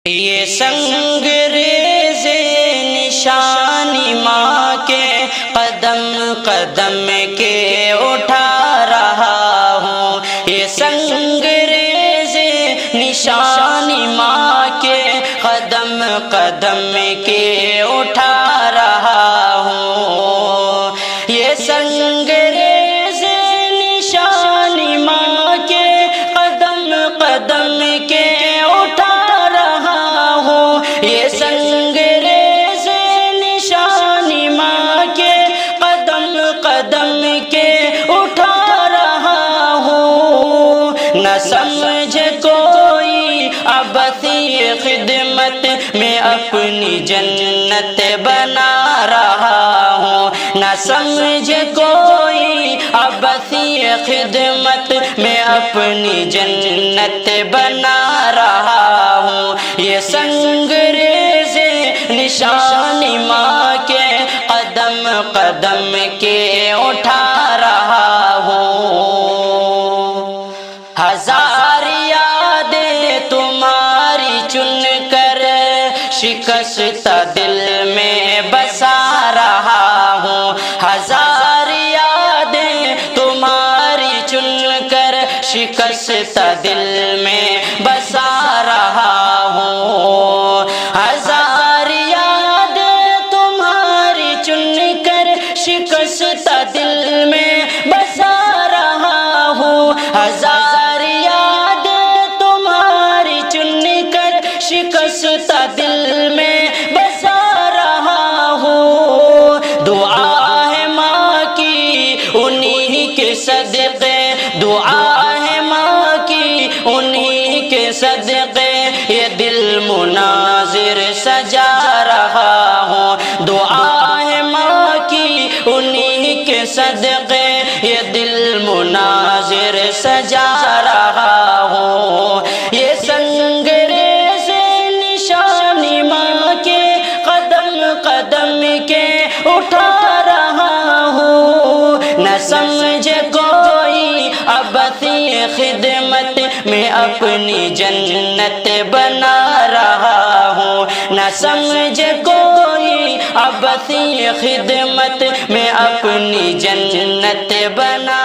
یہ سنگریز نشانی ماں کے قدم قدم کے اٹھا رہا ہوں، یہ سنگریز نشانی ماں کے قدم قدم کے اٹھا رہا ہوں، یہ سنگریز نشانی ماں کے قدم قدم کے اٹھا رہا ہوں، یہ سنگریز نشانی ماں کے قدم قدم کے اٹھا رہا ہوں، نہ سمجھ کوئی عبثی خدمت میں اپنی جنت بنا رہا ہوں، نہ سمجھ کوئی عبثی خدمت میں اپنی جنت بنا رہا ہوں، یہ سنگریز نشانی ماں کے قدم قدم کے اٹھا رہا ہوں، ہزار یادیں تمہاری چن کر شکستہ دل میں بسا رہا ہوں، ہزار یادیں تمہاری چن کر شکستہ دل میں بسا رہا ہوں، ہزار یادیں تمہاری چن کر شکستہ دل میں بسا رہا ہوں، ہزار یادیں تمہاری چن کر شکستہ دل میں بسا رہا ہوں، دعا ہے ماں کی انہی کے صدقے، دعا ہے ماں کی انہی کے صدقے، یہ دل مناظر سجا رہا ہوں، دعا ہے ماں کی انہی کے صدقے، یہ دل مناظر سجا رہا ہوں، یہ سنگریز نشانی ماں کے قدم قدم کے اٹھا رہا ہوں، نہ سمجھ کوئی عبثی خدمت میں اپنی جنت بنا رہا ہوں، نہ سمجھ کوئی عبثی خدمت میں اپنی جنت بنا